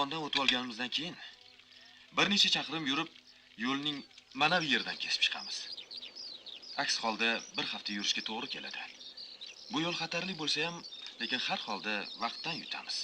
tomondan o'tib olganimizdan keyin bir necha chaqirim yurib, yo'lning mana bu yerdan kesib chiqamiz. Aks holda bir hafta yurishga to'g'ri keladi. Bu yo'l xatarli bo'lsa ham, lekin har holda vaqtdan yutamiz.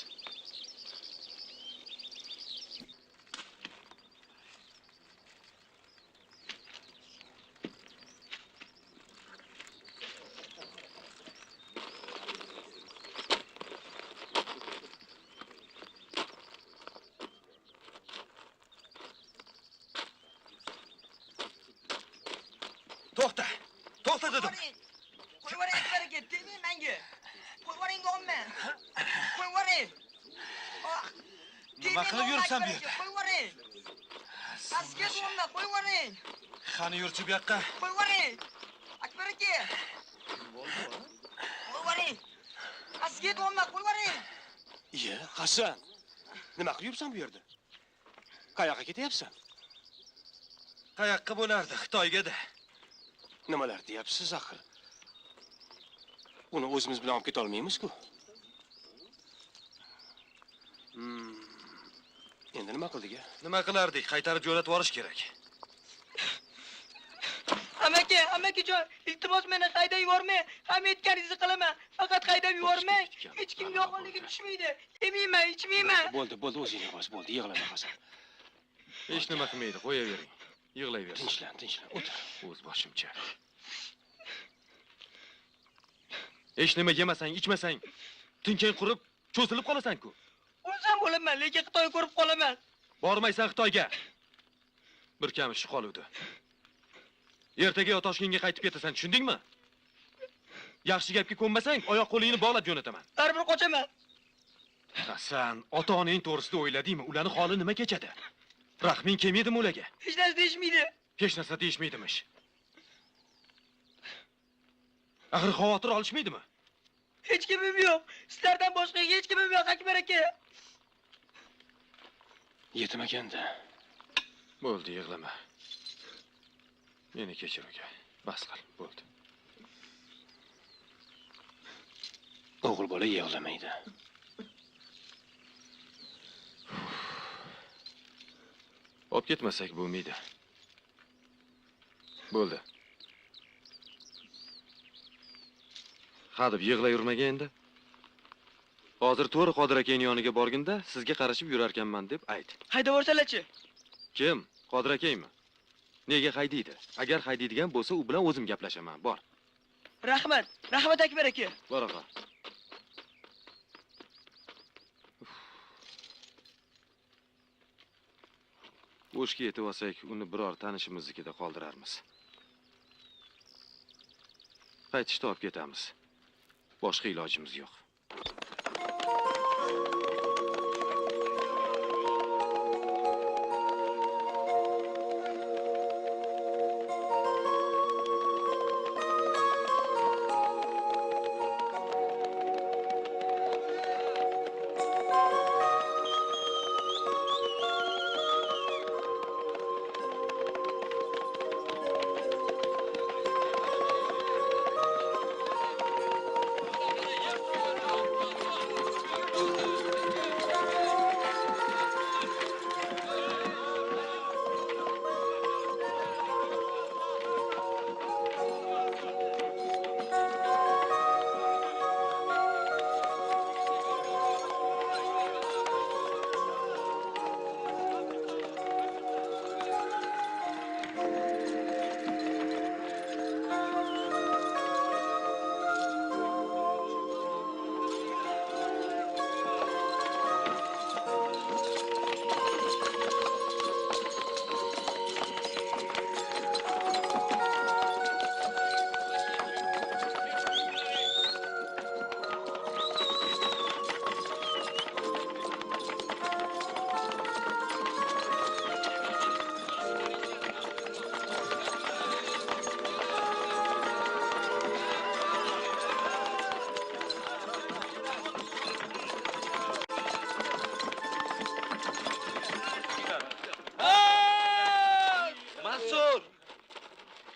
To'xta dedim. Qo'yvoring baraka, tegmang menga. Qo'yvoring deyapman. Qo'yvoring. Nima qilib yuribsan bu yerda? Qo'yvoring. Asga deyapman, qo'yvoring. Qani yurchi bu yoqqa. Qo'yvoring. Akbar aka. Qo'yvoring. Asga deyapman, qo'yvoring. Iye, Hasan. Nima qilib yuribsan bu yerda? Qayoqqa ketyapsan? Qayoqqa bo'lardi? Xitoyga-da. Nimalar deyapsiz axir? Uni o'zimiz bilan olib keta olmaymiz-ku. Endi nima qildik? Nima qilardik? Qaytarib jo'natib yuborish kerak. Amakijon, iltimos meni haydab yubormang. Hamma aytganingizni qilaman. Faqat haydab yubormang. Hech kim yo'qoligi tushmaydi. Yemayman, ichmayman. Bo'ldi, o'zing bos, bo'ldi, yig'lama Hasan. Hech nima qilmaydi, qo'yavering. Yig'layver. Tinchlan, o'tir. O'z boshimcha. Hech nima yemasang, ichmasang, tinkang qurib, cho'zilib qolasan-ku. O'zim bo'laman, lekin Xitoy ko'rib qolaman. Bormaysan Xitoyga. Bir kamish qoluvdi. Ertaga yo Toshkentga qaytib ketasan, tushundingmi? Yaxshi gapga ko'nmasang, oyoq qo'lingni bog'lab jo'nataman. Baribir qochaman. Hasan, ota-onang to'g'risida o'yladingmi? Ularni holi nima kechadi? Rahming kelmaydimi ularga? Hech narsa deyishmaydi. Hech narsa deyishmaydimish. Axir xavotir olishmaydimi? Hech kimim yo'q. Sizlardan boshqa hech kimim yo'q, Akbar aka. Yetmaganda. Bo'ldi, yig'lama. Meni kechir uka. Bas qil, bo'ldi. O'g'il bola yig'lamaydi. Olib ketmasak bo'lmaydi. Bo'ldi. Hadib yig'layurmaga endi. Hozir to'g'ri Qodir akaning yoniga borginda sizga qarashib yurarkanman deb ayt. Haydab yuborsalar-chi? Kim? Qodir akaymi? Nega haydaydi? Agar haydaydigan bo'lsa, u bilan o'zim gaplashaman. Bor. Rahmat Akbar aka. Bor og'a. O'shga yetib olsak, uni biror tanishimiznikida qoldirarmiz. Qaytishda olib ketamiz. Boshqa ilojimiz yo'q.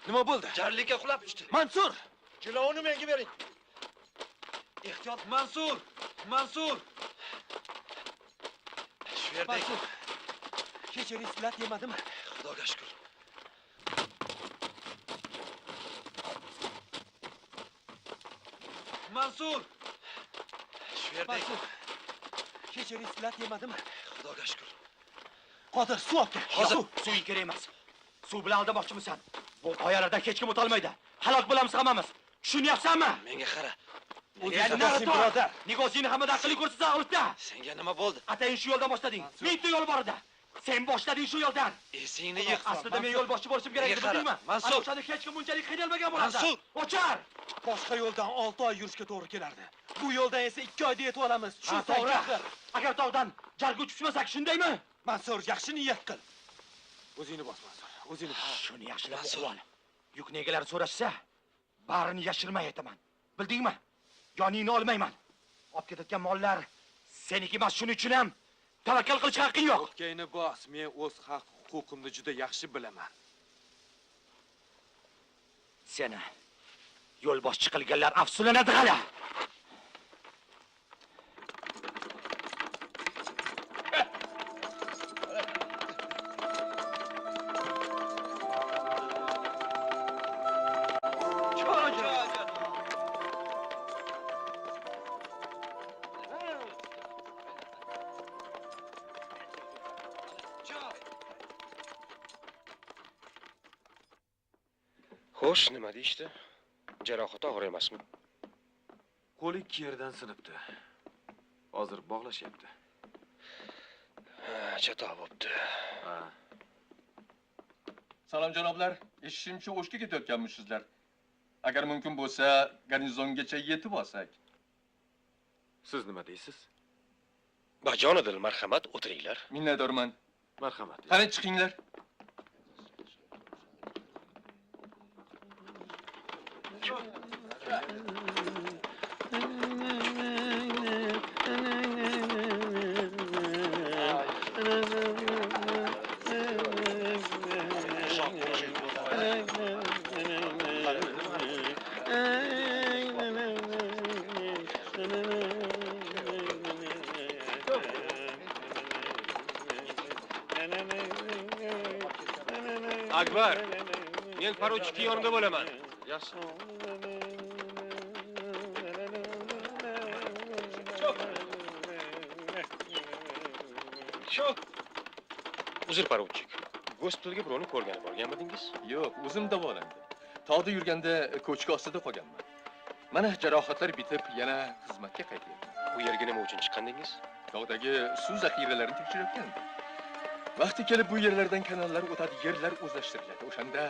Nima bo'ldi? Jarlikka qulab tushdi. Mansur! Jilovini menga bering. Ehtiyot, Mansur! Mansur! Shu yerda ekan. Mansur. Kecha rislat yemadimi? Xudoga shukr. Mansur. Shu yerda ekan. Mansur. Kecha rislat yemadimi? Xudoga shukr. Qodir, suv olib kel. Hozir. Suving kerak emas. Suv bilan aldamoqchimisan? Bu qoyalardan hech kim o'tolmaydi. Halok bo'lamiz hammamiz. Tushunyapsanmi? Menga qara. O'zingni birodar. Nigozini hamma aqlli ko'rsatsan, olibda. Senga nima bo'ldi? Atayin shu yo'ldan boshlading. Bitta yo'l bor edi. Sen boshlading shu yo'ldan. Esingni yig'. Aslida men yo'lboshchi bo'lishim kerak edi, Menga qara, bildingmi? Mansur. Ana o'shanda hech kim bunchalik qiynalmagan bo'lardi. Mansur. Ochar. Boshqa yo'ldan 6 oy yurishga to'g'ri kelardi. Bu yo'ldan esa 2 oyda yetib olamiz. Shu to'g'ri. Agar tog'dan jarga tushmasak, shundaymi? Mansur, yaxshi niyat qil. O'zingni bos, Mansur. O'zingni bos. Shuni yaxshilab o'qib ol. Yukni egalari so'rashsa, barini yashirmay aytaman. Bildingmi? Joningni olmayman. Olib ketayotgan mollar seniki emas, shuning uchun ham tavakkal qilish haqqing yo'q. O'pkangni bos, men o'z haq-huquqimni juda yaxshi bilaman. Seni yo'lboshchi qilganlar afsulanadi g'ala. Xo'sh, nima deyishdi? Jarohati og'ir emasmi? Qo'li 2 yerdan sinibdi. Hozir bog'lashyapti. Chatoq bo'pti. Ha. Salom janoblar, eshitishimcha O'shga ketayotganmishsizlar. Agar mumkin bo'lsa, garnizongacha yetib olsak. Siz nima deysiz? Bajonidil, marhamat, o'tiringlar. Minnatdorman. Marhamat. Qani chiqinglar. Akbar, men poruchki yonida bo'laman. Yaxshi. Uzr poruchik. Gospitalga birovni ko'rgani borganmidingiz? Yo'q, o'zim davolandim. Tog'da yurganda ko'chki ostida qolganman. Mana jarohatlar bitib, yana xizmatga qaytyapman. Bu yerga nima uchun chiqqandingiz? Tog'dagi suv zaxiralarini tekshirayotgandim. Vaqti kelib bu yerlardan kanallar o'tadi, yerlar o'zlashtiriladi. O'shanda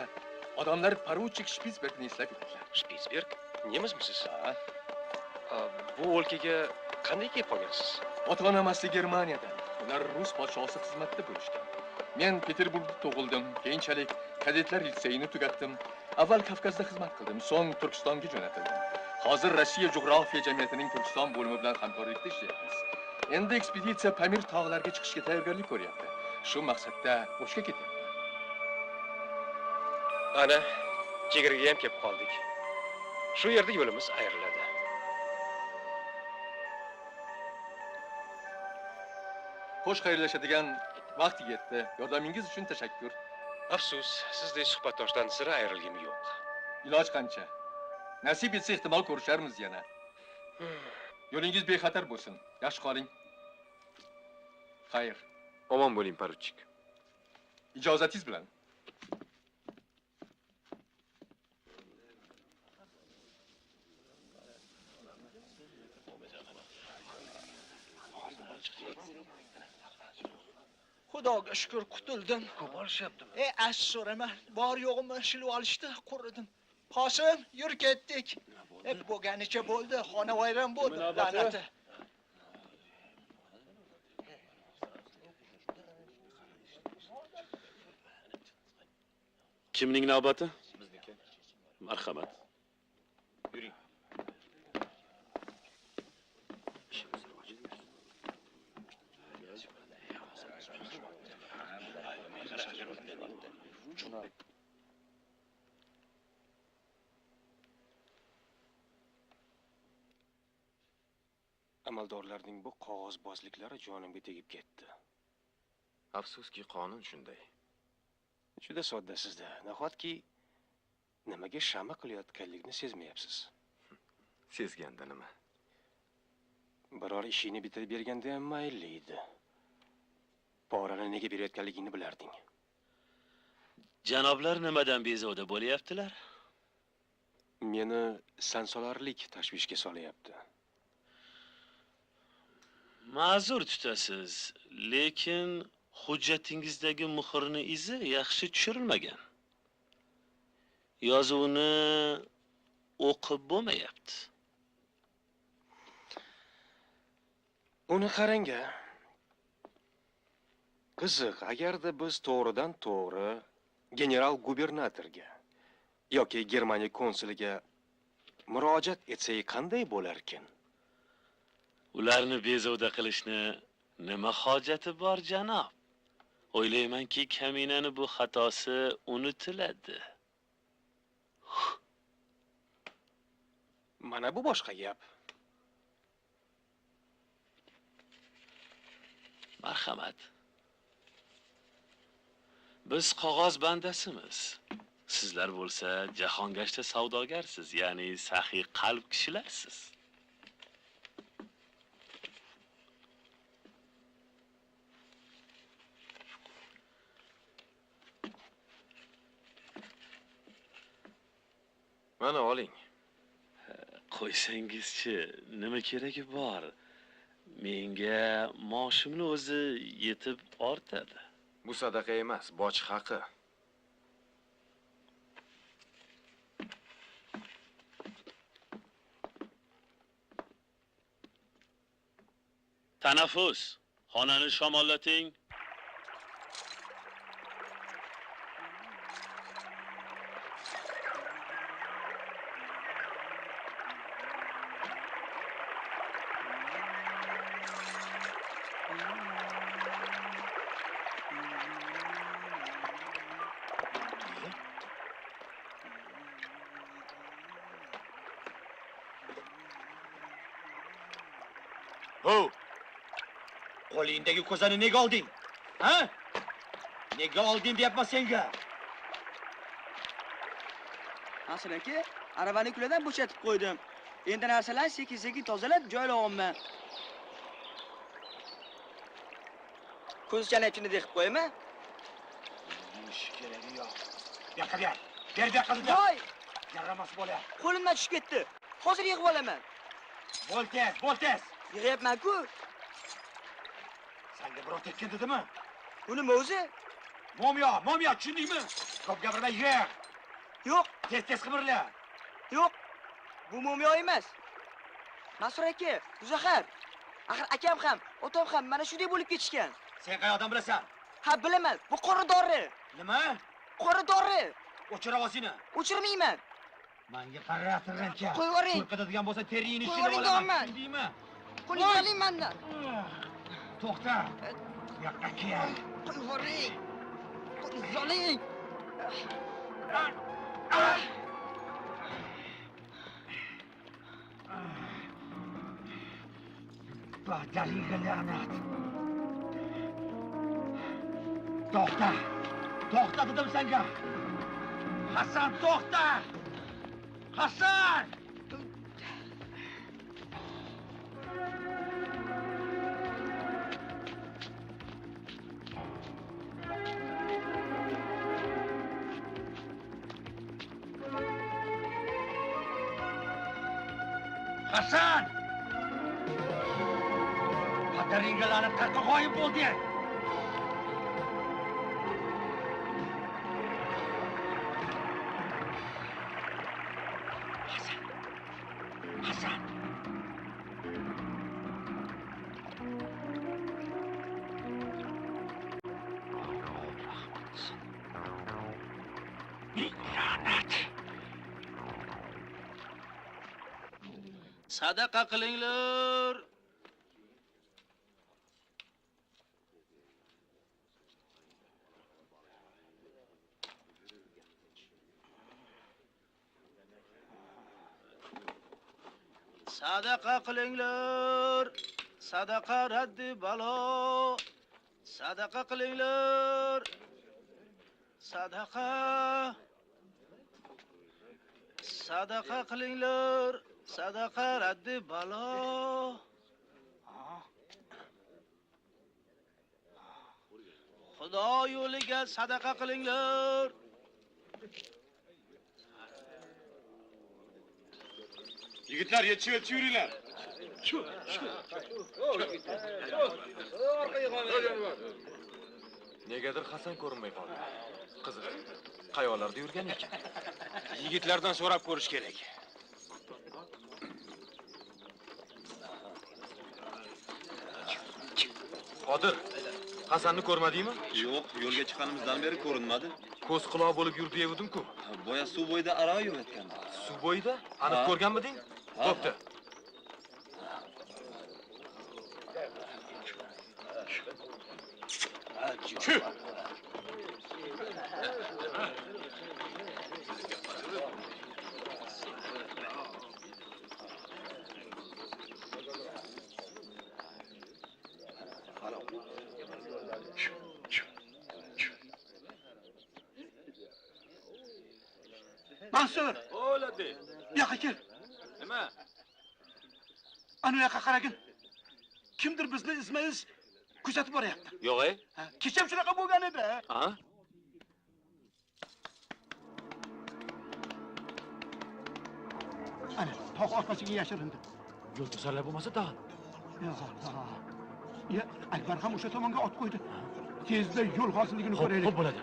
odamlar poruchik Shpitsbergni eslab yuradilar. Shpitsberg? Nemismisiz? Ha, Bu o'lkaga qanday kelib qolgansiz? ota-onam asli Germaniyadan. Ular rus podshosi xizmatida bo'lishgan. Men Peterburgda tug'ildim. Keyinchalik kadetlar litseyini tugatdim. Avval Kavkazda xizmat qildim, so'ng Turkistonga jo'natildim. Hozir Rossiya Jo'g'rofiya jamiyatining Turkiston bo'limi bilan hamkorlikda ishlayapmiz. Endi ekspeditsiya Pamir tog'lariga chiqishga tayyorgarlik ko'ryapti. Shu maqsadda O'shga ketyapman. Ana, chegaraga ham kelib qoldik. Shu yerda yo'limiz ayriladi. Xo'sh, xayrlashadigan vaqt yetdi. Yordamingiz uchun tashakkur. Afsus, sizdek suhbatdoshdan sira ayrilgim yo'q. Iloj qancha? Nasib etsa ehtimol ko'risharmiz yana. Yo'lingiz bexatar bo'lsin. Yaxshi qoling. Xayr. Omon bo'ling, poruchik. Ijozatingiz bilan. Xudoga shukr qutuldim. Ko'p olishyaptimi? Ash so'rama. Bor yo'g'imni shilib olishdi, quridim. Qosim, yur ketdik. Bo'lganicha bo'ldi, xona vayron bo'ldi. La'nati. Kimning navbati? Bizniki. Marhamat. Yuring. Amaldorlarning bu qog'ozbozliklari jonimga tegib ketdi. Afsuski qonun shunday. Juda sodda sizda. Nahotki nimaga shama qilayotganligini sezmayapsiz. Sezganda nima? Biror ishingni bitirib berganda ham mayli edi. Porani nega berayotganligingni bilarding. Janoblar nimadan bezovda bo'lyaptilar? Meni sansolarlik tashvishga solyapti. Ma'zur tutasiz, lekin hujjatingizdagi muhrni izi yaxshi tushirilmagan. Yozuvni o'qib bo'lmayapti. Uni qarang-a. Qiziq, agarda biz to'g'ridan to'g'ri general gubernatorga yoki Germaniya konsuliga murojaat etsak qanday bo'lar ekan? Ularni bezovda qilishni nima hojati bor, janob? O'ylaymanki, kaminani bu xatosi unutiladi. Mana bu boshqa gap. Marhamat. Biz qog'oz bandasimiz. Sizlar bo'lsa jahongashta savdogarsiz, ya'ni saxiy qalb kishilarsiz. Mana oling. Qo'ysangizchi, nima keragi bor? Menga maoshimni o'zi yetib ortadi. Bu sadaqa emas, boj haqi. Tanaffus. Xonani shamollating. Ho! Qo'lingdagi ko'zani nega olding? Ha? Nega olding deyapman senga? Nasr aka, aravani kuladan bo'shatib qo'ydim. Endi narsalarni sekin-sekin tozalab joylayapman. Ko'zchani ichini dehib qo'yaman. Ish keragi yo'q. Yoqqa ber. Ber bu yoqqa dedi. Voy! Yaramas bola. Qo'limdan tushib ketdi. Hozir yig'ib olaman. Bo'l tez. Yig'yapman-ku. Senga birov tekkan dedimi? Bu nima o'zi? Momiyo, tushundingmi? Ko'p gapirmay yig'. Yo'q, Tez qimirla. yo'q. Bu mo'miyo emas. Nasr aka, bu zahar. Axir akam ham, otam ham mana shunday bo'lib ketishgan. Sen qayoqdan bilasan? Ha, bilaman. Bu qora dori. Nima? Qora dori. O'chir ovozingni. O'chirmayman. Menga qaratirgancha. Qo'yib yuboring. Qo'rqadigan bo'lsa teringni Qo'yib ishini yuboring olaman. deyapman. Tushundingmi? Qo'ling oling mendan. To'xta. Yoqqa kel. Qo'yib yuboring. Qo'ling oling. Badaliga la'nat. To'xta dedim senga. Hasan, to'xta! Hasan! Hasan! Qadaringga la'nat qattiq g'oyib bo'ldi. Hasan! La'nat! Sadaqa qilinglar. Sadaqa qilinglar. Sadaqa raddi balo. Sadaqa qilinglar. Sadaqa. Sadaqa qilinglar. Sadaqa raddi balo. Xudo yo'liga sadaqa qilinglar. Yigitlar, yetishib yuringlar. Negadir Hasan ko'rinmay qoldi. Qiziq. Qayoqlarda yurgan ekan? Yigitlardan so'rab ko'rish kerak. Qodir, Hasanni ko'rmadingmi? Yo'q, yo'lga chiqqanimizdan beri ko'rinmadi. Ko'z quloq bo'lib yurdi degandim-ku. Boya suv bo'yida arava yurayotgandi. Suv bo'yida? Aniq ko'rganmiding? Bo'pti. Shu. Mansur, O'ladi. bu yoqqa kel. Nima? Ana yoqqa qaragin. Kimdir bizni izma-iz kuzatib boryapti. Yo'q-ey. Kecha ham shunaqa bo'lgan edi. Ha? Ana, tog' orqasiga yashirindi. Yo'l to'sarlar bo'lmasa tag'in. Ya, Akbar ham o'sha tomonga ot qo'ydi. Tezda yo'l hosilligini ko'raylik. Xo'p bo'ladi.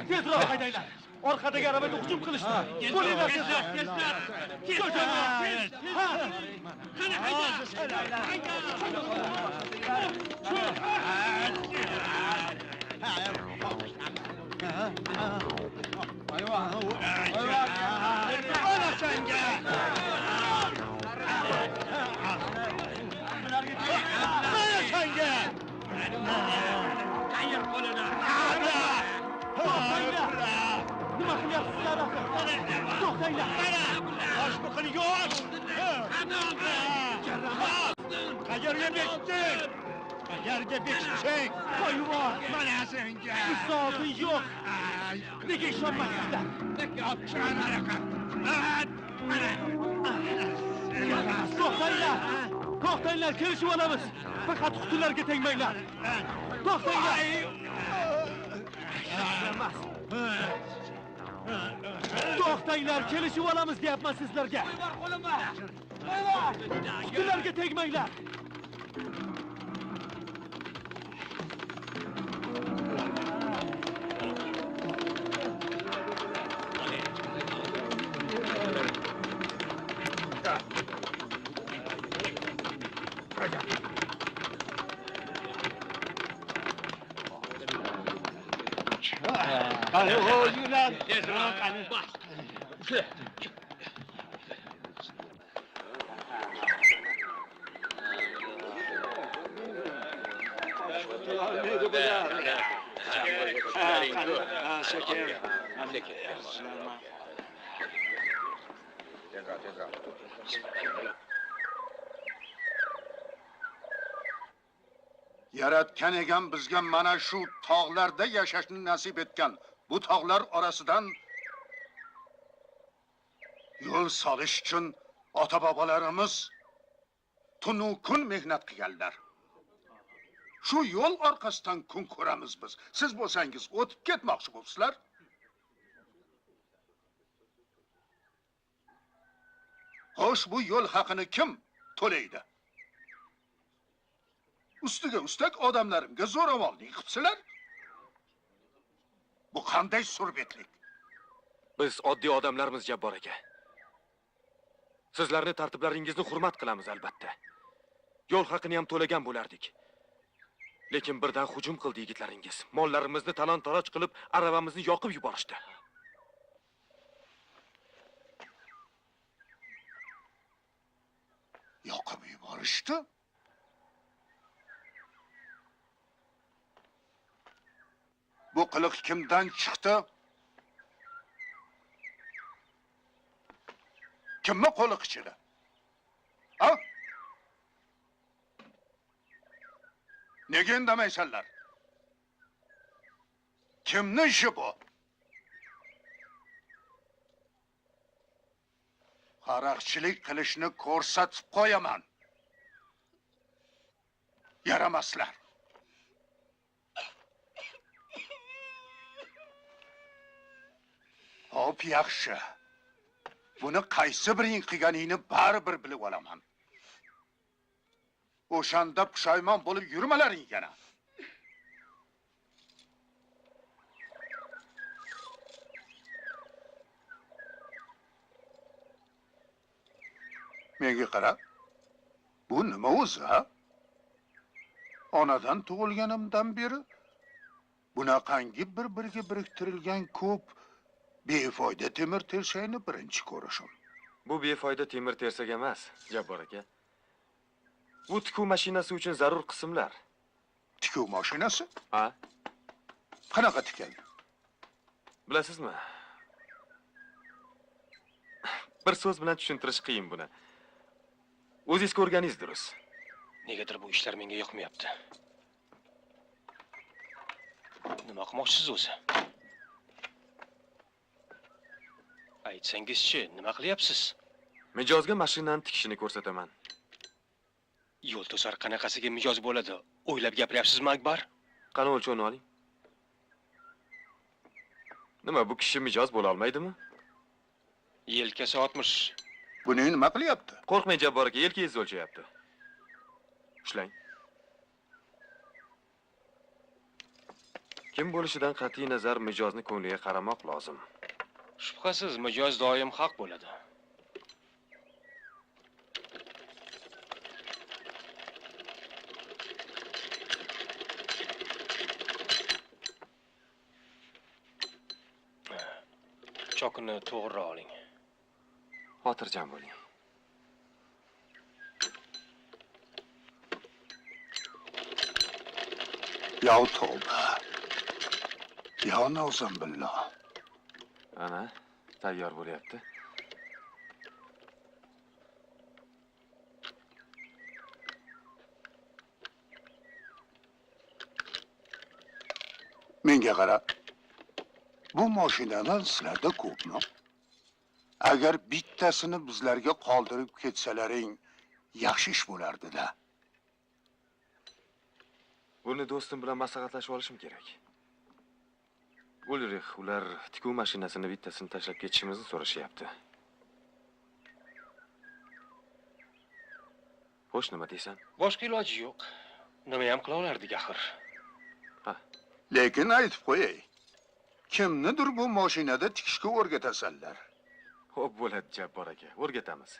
Tezroq haydanglar. Orqadagi arabaga hujum qilishdi. Bo'linglar tezroq. Qani nima qilyapsizlar? To'xtanglar. Yosh buqini yosh. Qayerga bekding? Qayerga bekding? Qo'yvor. Mana senga. Hisobing yo'q. Nega ishonmaysizlar? To'xtanglar. To'xtanglar, kelishib olamiz. Faqat qutilarga tegmanglar. To'xtanglar. To'xtanglar, kelishib olamiz deyapman sizlarga. Qutilarga tegmanglar. Yaratgan egam bizga mana shu tog'larda yashashni nasib etgan. Bu tog'lar orasidan yo'l solish uchun ota-bobolarimiz tunu kun mehnat qilganlar. Shu yo'l orqasidan kun ko'ramiz biz. Siz bo'lsangiz o'tib ketmoqchi bo'lsizlar. Xo'sh, bu yo'l haqini kim to'laydi? Ustiga ustak odamlarimga zo'ravonlik qilibsizlar. Bu qanday surbetlik? Biz oddiy odamlarmiz, Jabbor aka. Sizlarni tartiblaringizni hurmat qilamiz albatta. Yo'l haqini ham to'lagan bo'lardik. Lekin birdan hujum qildi yigitlaringiz. Mollarimizni talon-taroj qilib, aravamizni yoqib yuborishdi. Yoqib yuborishdi? Bu qiliq kimdan chiqdi? Kimni qo'li ichida? Ha? Nega indamaysanlar? Kimni ishi bu? Qaraqchilik qilishni ko'rsatib qo'yaman. Yaramaslar. Hop, yaxshi. Buni qaysi biring qilganingni baribir bilib olaman. O'shanda pushaymon bo'lib yurmalaring yana. Menga qara. Bu nima o'zi, ha? Onadan tug'ilganimdan beri bunaqangi bir-biriga biriktirilgan ko'p befoyda temir tershakni birinchi ko'rishim. Bu befoyda temir tersak emas, Jabbor aka. Bu tikuv mashinasi uchun zarur qismlar. Tikuv mashinasi? Ha? Qanaqa tikadi? Bilasizmi? Bir so'z bilan tushuntirish qiyin buni. O'zingiz ko'rganingiz durust. Negadir bu ishlar menga yoqmayapti. Nima qilmoqchisiz o'zi? Aytsangiz-chi, nima qilyapsiz? Mijozga mashinani tikishini ko'rsataman. Yo'l to'sar qanaqasiga mijoz bo'ladi? O'ylab gapiryapsizmi, Akbar? Qani o'lchovni oling. Nima, bu kishi mijoz bo'la olmaydimi? Yelkasi 60. Buni nima qilyapti? Qo'rqmang, Jabbor aka, yelkangizni o'lchayapti. Ushlang. Kim bo'lishidan qat'iy nazar mijozni ko'ngliga qaramoq lozim. Shubhasiz, mijoz doim haq bo'ladi. Chokini to'g'ri oling. Xotirjam bo'ling. Ya tavba. Ya nozim billah. Ana, tayyor bo'lyapti. Menga qara. Bu mashinadan sizlarda ko'pmi? Agar bittasini bizlarga qoldirib ketsalaring, yaxshi ish bo'lardi-da. Buni do'stim bilan maslahatlashib olishim kerak. Ulrix, ular tikuv mashinasini bittasini tashlab ketishimizni so'rashyapti. Xo'sh, nima deysan? Boshqa iloji yo'q. Nima ham qila olardik axir? Ha. Lekin aytib qo'yay. Kimnidir bu mashinada tikishga o'rgatasanlar. Xo'p bo'ladi, Jabbor aka, o'rgatamiz.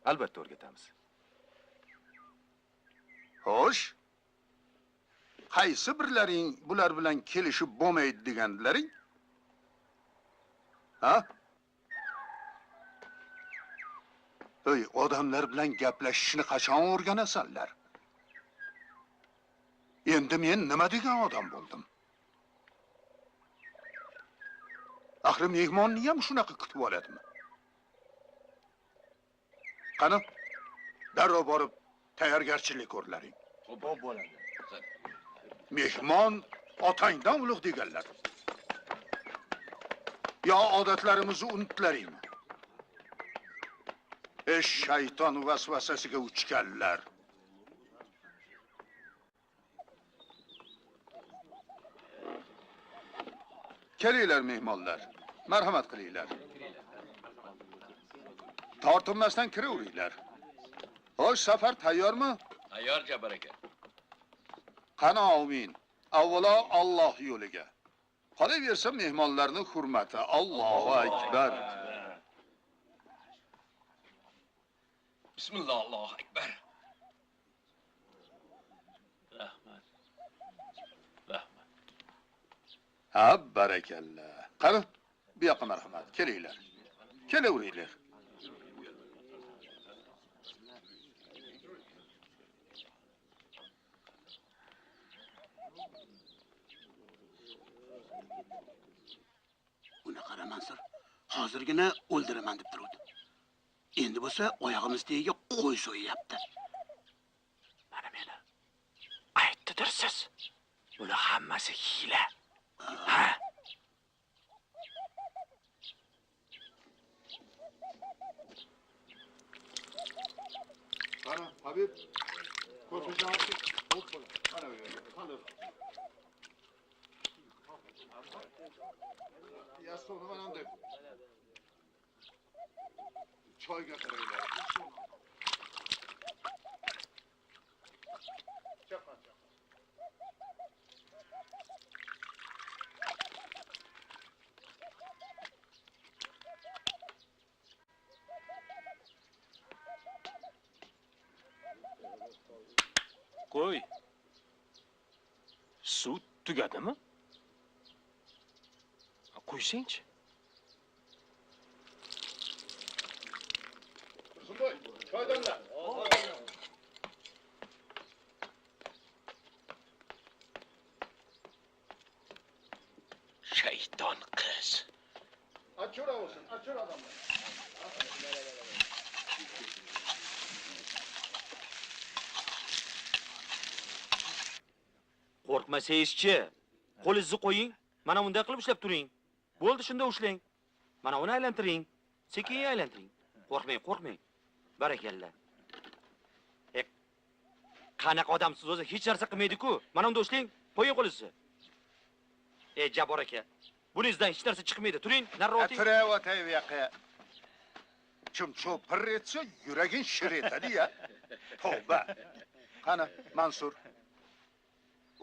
Albatta o'rgatamiz. Xo'sh. Qaysi birlaring bular bilan kelishib bo'lmaydi deganlaring? Ha? Ey, odamlar bilan gaplashishni qachon o'rganasanlar? Endi men nima degan odam bo'ldim? Axir mehmonni ham shunaqa kutib oladimi? Qani, darrov borib tayyorgarchilik ko'rlaring. Xo'p bo'ladi. Mehmon otangdan ulug' deganlar. Yo odatlarimizni unutlaringmi? Shayton vasvasasiga uchganlar. Kelinglar mehmonlar, marhamat qilinglar. Tortinmasdan kiraveringlar. Xo'sh, safar tayyormi? Tayyor Jabbar aka. Qani amin. Avvalo Alloh yo'liga. Qolaversa mehmonlarning hurmati. Allohu akbar. Bismillah, Allohu akbar. Rahmat. Rahmat. Ha, barakalla. Qani, bu yoqqa marhamat. Kelinglar. Kelaveringlar. Buni qara Mansur. Hozirgina o'ldiraman deb turdi. Endi bo'lsa oyog'imiz tagiga qo'y so'yyapti. Mana meni aytdidirsiz. Bular hammasi hiyla. Ha? Qani, Habib. Ko'rpachaga qo'yib qo'y. Qani, qani. Yastovni mana deb. Choyga qaranglar. Qo'y. Suv tugadimi? Qo'ysangchi. Tursunboy, choy damla. Shayton qiz. Achura olsun, achura adamlar. Qo'rqmasangizchi, qo'lingizni qo'ying. Mana bunday qilib ishlab turing. Bo'ldi, shunda ushlang. Mana uni aylantiring. Sekin aylantiring. Qo'rqmang. Barakalla. Qanaqa odamsiz o'zi, hech narsa qilmaydi-ku. Mana unda ushlang, qo'ying qo'lingizni. Jabor aka, buningizdan hech narsa chiqmaydi. Turing, nariroq o'ting. Tura o'tay bu yoqqa. Chumcho pir etsa, yuraging shir etadi-ya. Tavba. Qani, Mansur.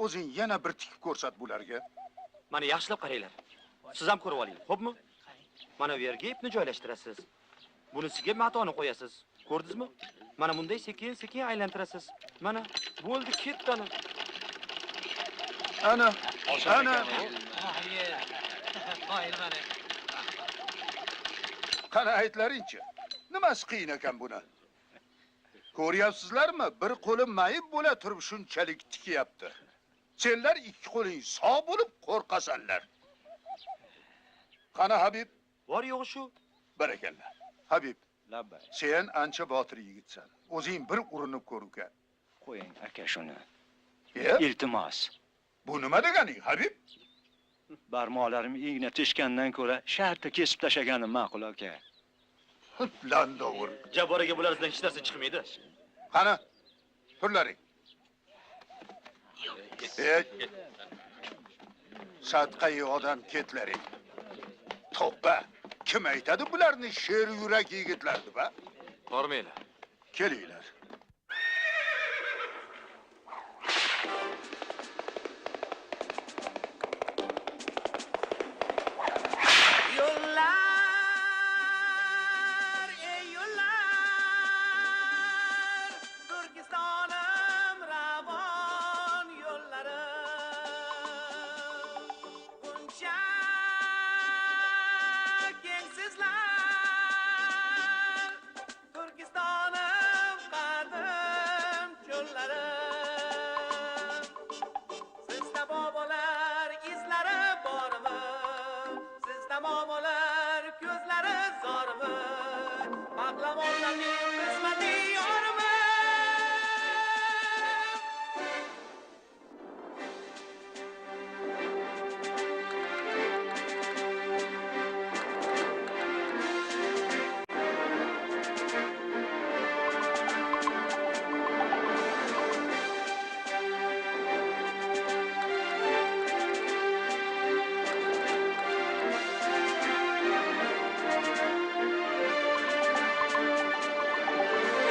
O'zing yana bir tikib ko'rsat bularga. Mana yaxshilab qaranglar. Siz ham ko'rib oling, xo'pmi? Mana bu yerga ipni joylashtirasiz. Bunisiga matoni qo'yasiz. Ko'rdingizmi? Mana bunday sekin-sekin aylantirasiz. Mana bo'ldi, ketdi ana. Ana. Qani aytlaringchi. Nimasi qiyin ekan buni? Ko'ryapsizlarmi? Bir qo'lim mayib bo'la turib shunchalik tikyapti. Senlar ikki qo'ling sog' bo'lib qo'rqasanlar. Qani Habib? Bor yo'g'i shu. Barakalla. Habib, sen ancha botir yigitsan. O'zing bir urinib ko'r uka. Qo'ying aka shuni. Iltimos. Bu nima deganing, Habib? Barmoqlarim igna teshgandan ko'ra shartta kesib tashlaganim ma'qul aka. Landovur. Jabboraga bulardan hech narsa chiqmaydi. Qani, turlaring. Sadqai odam ketlaring. Toppa. Kim aytadi bularni sher yurak yigitlar deb, ha? Bormaylar. Kelinglar. sizlar Turkistonim qadim cho'llarim Sizda bobolar izlari bormi Sizda momolar ko'zlari zormi Pahlavonlarning qismati yormi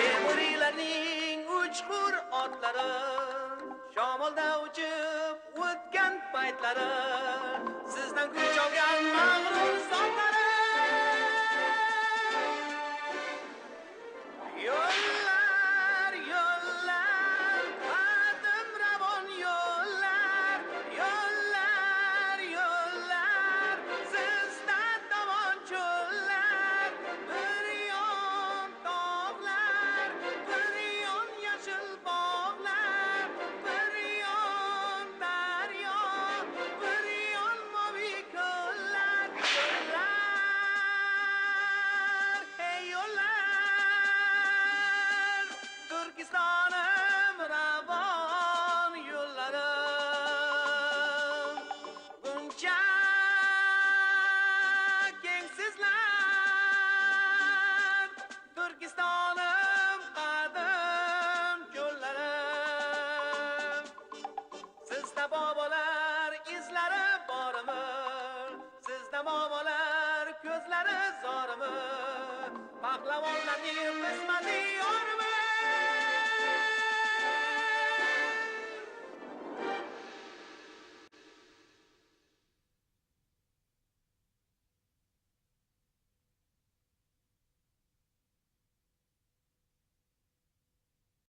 Temuriylarning uchqur otlari Shamolda uchib o'tgan paytlari Sizdan kuch olgan mag'rur zotlari Yo'llar, yo'llar, qadim ravon yo'llar Yo'llar, yo'llar, sizda dovon cho'llar Bir yon tog'lar, bir yon yashil bog'lar Bir yon daryo, bir yon moviy ko'llar Yo'llar, hey yo'llar Turkistonim ravon yo'llarim Buncha kengsizlar Turkistonim qadim cho'llarim Sizda bobolar izlari bormi Sizda momolar ko'zlari zormi Pahlavonlarning qismati yormi